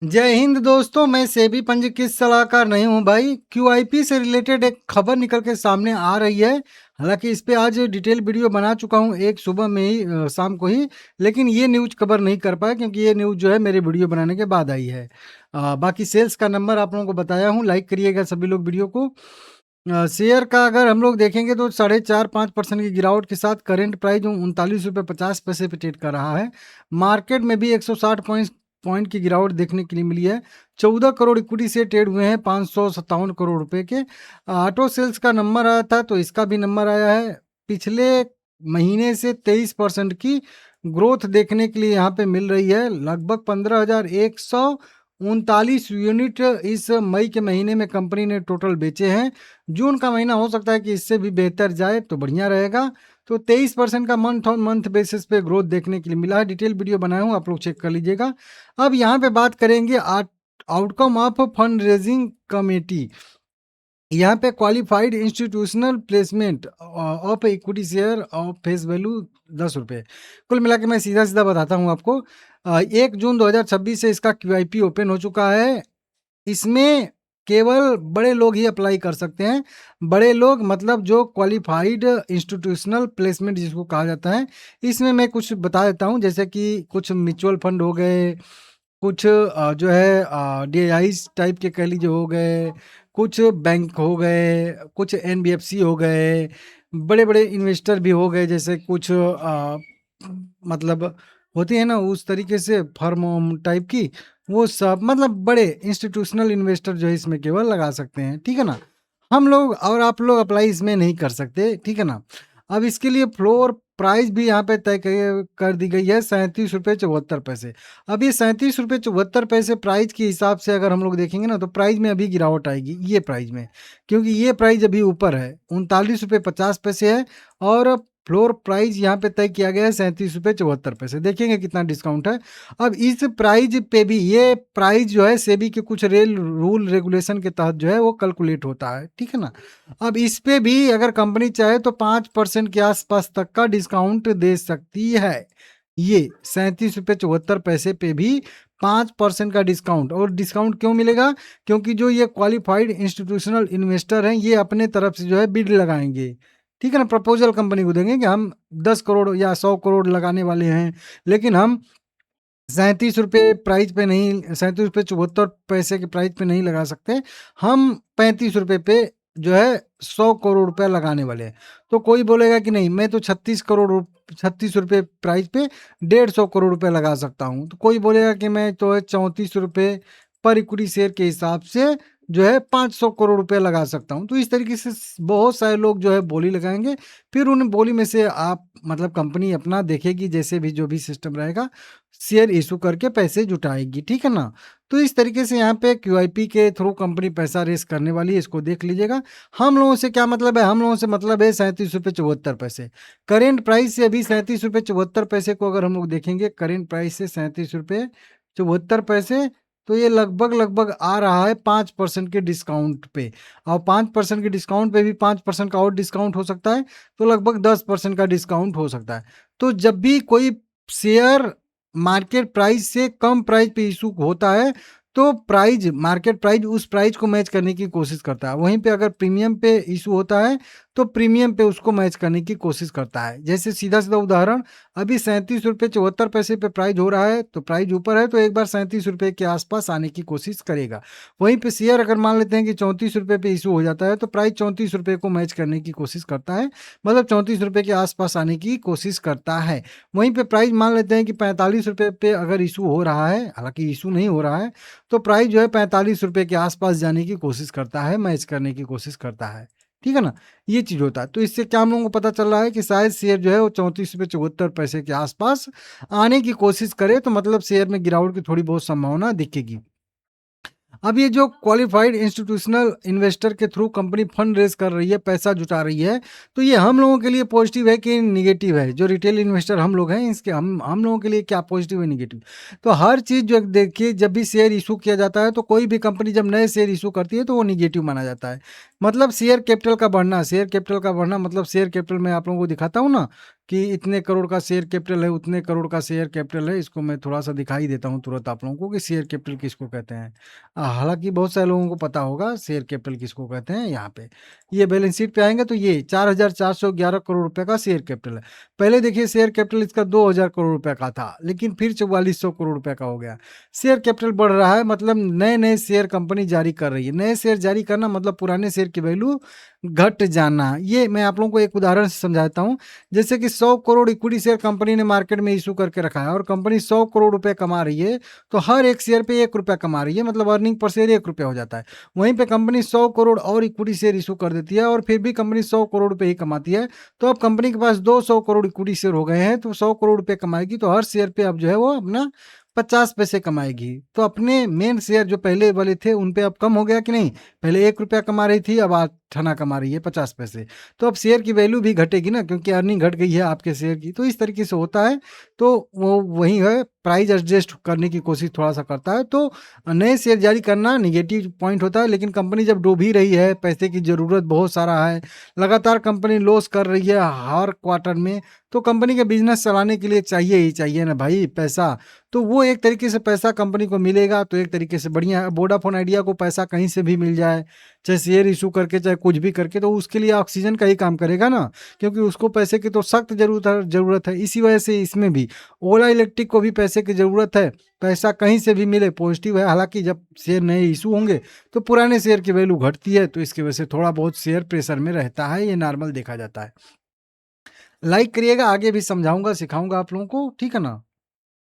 जय हिंद दोस्तों, मैं सेबी पंजीकृत सलाहकार नहीं हूं भाई। क्यूआईपी से रिलेटेड एक खबर निकल के सामने आ रही है। हालांकि इस पे आज डिटेल वीडियो बना चुका हूं एक सुबह में ही, शाम को ही। लेकिन ये न्यूज़ कवर नहीं कर पाया क्योंकि ये न्यूज़ जो है मेरे वीडियो बनाने के बाद आई है। बाकी सेल्स का नंबर आप लोगों को बताया हूँ, लाइक करिएगा सभी लोग वीडियो को। शेयर का अगर हम लोग देखेंगे तो 4.5-5% की गिरावट के साथ करेंट प्राइस जो 39 रुपये 50 पैसे पे ट्रेड कर रहा है। मार्केट में भी 160 पॉइंट की गिरावट देखने के लिए मिली है। 14 करोड़ इक्विटी से ट्रेड हुए हैं 557 करोड़ रुपए के। ऑटो सेल्स का नंबर आया था तो इसका भी नंबर आया है। पिछले महीने से 23% की ग्रोथ देखने के लिए यहाँ पे मिल रही है। लगभग 15,139 यूनिट इस मई के महीने में कंपनी ने टोटल बेचे हैं। जून का महीना हो सकता है कि इससे भी बेहतर जाए तो बढ़िया रहेगा। तो 23% का मंथ ऑन मंथ बेसिस पे ग्रोथ देखने के लिए मिला है। डिटेल वीडियो बनाया हूँ, आप लोग चेक कर लीजिएगा। अब यहाँ पे बात करेंगे outcome of fund raising committee. यहाँ पे qualified institutional placement of equity share of face value 10 रुपये। कुल मिला के मैं सीधा सीधा बताता हूँ आपको। 1 जून 2026 से इसका क्यूआईपी ओपन हो चुका है। इसमें केवल बड़े लोग ही अप्लाई कर सकते हैं। बड़े लोग मतलब जो क्वालिफाइड इंस्टीट्यूशनल प्लेसमेंट जिसको कहा जाता है। इसमें मैं कुछ बता देता हूँ, जैसे कि कुछ म्यूचुअल फंड हो गए, कुछ जो है डीआईज टाइप के कह लीजिए हो गए, कुछ बैंक हो गए, कुछ एनबीएफसी हो गए, बड़े बड़े इन्वेस्टर भी हो गए, जैसे कुछ मतलब होती है ना उस तरीके से फर्म टाइप की। वो सब मतलब बड़े इंस्टीट्यूशनल इन्वेस्टर जो है इसमें केवल लगा सकते हैं, ठीक है ना। हम लोग और आप लोग अप्लाई इसमें नहीं कर सकते, ठीक है ना। अब इसके लिए फ्लोर प्राइस भी यहाँ पे तय कर दी गई है 37 रुपये 74 पैसे। अब ये 37 रुपये 74 पैसे प्राइस के हिसाब से अगर हम लोग देखेंगे ना तो प्राइस में अभी गिरावट आएगी ये प्राइस में, क्योंकि ये प्राइस अभी ऊपर है 39 रुपये 50 पैसे है। और फ्लोर प्राइस यहाँ पे तय किया गया है 37 रुपये 74 पैसे। देखेंगे कितना डिस्काउंट है। अब इस प्राइस पे भी ये प्राइस जो है सेबी के कुछ रूल रेगुलेशन के तहत जो है वो कैलकुलेट होता है, ठीक है ना। अब इस पे भी अगर कंपनी चाहे तो 5% के आसपास तक का डिस्काउंट दे सकती है। ये 37 रुपये 74 पैसे पे भी 5% का डिस्काउंट। और डिस्काउंट क्यों मिलेगा? क्योंकि जो ये क्वालिफाइड इंस्टीट्यूशनल इन्वेस्टर हैं ये अपने तरफ से जो है बिड लगाएंगे, ठीक है ना। प्रपोजल कंपनी को देंगे कि हम 10 करोड़ या 100 करोड़ लगाने वाले हैं, लेकिन हम 37 रुपये प्राइस पे नहीं, 37 रुपये 74 पैसे के प्राइस पे नहीं लगा सकते। हम 35 रुपये पे जो है 100 करोड़ रुपया लगाने वाले हैं। तो कोई बोलेगा कि नहीं मैं तो 36 रुपये प्राइस पे 150 करोड़ रुपया लगा सकता हूँ। तो कोई बोलेगा कि मैं तो है 34 रुपये पर इक्विटी शेयर के हिसाब से जो है 500 करोड़ रुपया लगा सकता हूँ। तो इस तरीके से बहुत सारे लोग जो है बोली लगाएंगे। फिर उन बोली में से आप मतलब कंपनी अपना देखेगी, जैसे भी जो भी सिस्टम रहेगा शेयर इशू करके पैसे जुटाएगी, ठीक है ना। तो इस तरीके से यहाँ पे क्यूआईपी के थ्रू कंपनी पैसा रेस करने वाली है, इसको देख लीजिएगा। हम लोगों से क्या मतलब है? हम लोगों से मतलब है 37 रुपये 74 पैसे। करेंट प्राइस से अभी 37 रुपये 74 पैसे को अगर हम लोग देखेंगे, करेंट प्राइस से 37 रुपये 74 पैसे, तो ये लगभग लगभग आ रहा है 5% के डिस्काउंट पे। और 5% के डिस्काउंट पे भी 5% का और डिस्काउंट हो सकता है, तो लगभग 10% का डिस्काउंट हो सकता है। तो जब भी कोई शेयर मार्केट प्राइस से कम प्राइस पे इशू होता है तो प्राइस मार्केट प्राइस उस प्राइस को मैच करने की कोशिश करता है। वहीं पे अगर प्रीमियम पे इशू होता है तो प्रीमियम पे उसको मैच करने की कोशिश करता है। जैसे सीधा सीधा उदाहरण, अभी 37 रुपये 74 पैसे पे प्राइस हो रहा है तो प्राइस ऊपर है तो एक बार 37 रुपये के आसपास आने की कोशिश करेगा। वहीं पे शेयर अगर मान लेते हैं कि 34 रुपये पे इशू हो जाता है तो प्राइस 34 रुपये को मैच करने की कोशिश करता है, मतलब 34 रुपये के आसपास आने की कोशिश करता है। वहीं पे प्राइस मान लेते हैं कि 45 रुपये पे अगर इशू हो रहा है, हालांकि इशू नहीं हो रहा है, तो प्राइस जो है 45 रुपये के आसपास जाने की कोशिश करता है, मैच करने की कोशिश करता है, ठीक है ना। ये चीज़ होता है। तो इससे क्या हम लोगों को पता चल रहा है कि शायद शेयर जो है वो 34 रुपये 74 पैसे के आसपास आने की कोशिश करे, तो मतलब शेयर में गिरावट की थोड़ी बहुत संभावना दिखेगी। अब ये जो क्वालिफाइड इंस्टीट्यूशनल इन्वेस्टर के थ्रू कंपनी फंड रेज कर रही है, पैसा जुटा रही है, तो ये हम लोगों के लिए पॉजिटिव है कि निगेटिव है? जो रिटेल इन्वेस्टर हम लोग हैं इसके हम लोगों के लिए क्या पॉजिटिव है निगेटिव? तो हर चीज़ जो देखिए, जब भी शेयर इशू किया जाता है तो कोई भी कंपनी जब नए शेयर इशू करती है तो वो निगेटिव माना जाता है। मतलब शेयर कैपिटल का बढ़ना, शेयर कैपिटल का बढ़ना मतलब शेयर कैपिटल में आप लोगों को दिखाता हूँ ना कि इतने करोड़ का शेयर कैपिटल है, उतने करोड़ का शेयर कैपिटल है। इसको मैं थोड़ा-सा दिखाई देता हूँ तुरंत आप लोगों को कि शेयर कैपिटल किसको कहते हैं। हालाँकि बहुत सारे लोगों को पता होगा शेयर कैपिटल किसको कहते हैं। यहाँ पे ये बैलेंस शीट पे आएँगे तो ये 4,411 करोड़ रुपए का शेयर कैपिटल है। पहले देखिए शेयर कैपिटल इसका 2,000 करोड़ रुपए का था, लेकिन फिर 4400 करोड़ रुपए का हो गया। शेयर कैपिटल बढ़ रहा है, मतलब नए-नए शेयर कंपनी जारी कर रही है। नए शेयर जारी करना मतलब पुराने शेयर की वैल्यू घट जाना। ये मैं आप लोगों को एक उदाहरण से समझाता हूँ। जैसे कि 100 करोड़ इक्विटी शेयर कंपनी ने मार्केट में इश्यू करके रखा है और कंपनी 100 करोड़ रुपए कमा रही है, तो हर एक शेयर पे 1 रुपया कमा रही है, मतलब अर्निंग पर शेयर 1 रुपया हो जाता है। वहीं पे कंपनी 100 करोड़ और इक्विटी शेयर इश्यू कर देती है और फिर भी कंपनी 100 करोड़ रुपए ही कमाती है। तो अब कंपनी के पास 200 करोड़ इक्विटी शेयर हो गए हैं, तो 100 करोड़ रुपए कमाएगी, तो हर शेयर पे अब जो है वो अपना 50 पैसे कमाएगी। तो अपने मेन शेयर जो पहले वाले थे उन पे अब कम हो गया कि नहीं? पहले 1 रुपया कमा रही थी, अब 8 आना कमा रही है 50 पैसे। तो अब शेयर की वैल्यू भी घटेगी ना, क्योंकि अर्निंग घट गई है आपके शेयर की। तो इस तरीके से होता है। तो वो वही है, प्राइस एडजस्ट करने की कोशिश थोड़ा-सा करता है। तो नए शेयर जारी करना नेगेटिव पॉइंट होता है, लेकिन कंपनी जब डूब ही रही है, पैसे की ज़रूरत बहुत सारा है, लगातार कंपनी लॉस कर रही है हर क्वार्टर में, तो कंपनी के बिज़नेस चलाने के लिए चाहिए ही चाहिए ना भाई पैसा। तो वो एक तरीके से पैसा कंपनी को मिलेगा तो एक तरीके से बढ़िया है। वोडाफोन आइडिया को पैसा कहीं से भी मिल जाए, चाहे शेयर इश्यू करके, चाहे कुछ भी करके, तो उसके लिए ऑक्सीजन का ही काम करेगा ना, क्योंकि उसको पैसे की तो सख्त ज़रूरत है। इसी वजह से इसमें भी ओला इलेक्ट्रिक को भी पैसे की ज़रूरत है। पैसा कहीं से भी मिले पॉजिटिव है। हालाँकि जब शेयर नए इश्यू होंगे तो पुराने शेयर की वैल्यू घटती है, तो इसकी वजह से थोड़ा बहुत शेयर प्रेशर में रहता है, ये नॉर्मल देखा जाता है। लाइक करिएगा, आगे भी समझाऊँगा, सिखाऊँगा आप लोगों को, ठीक है ना?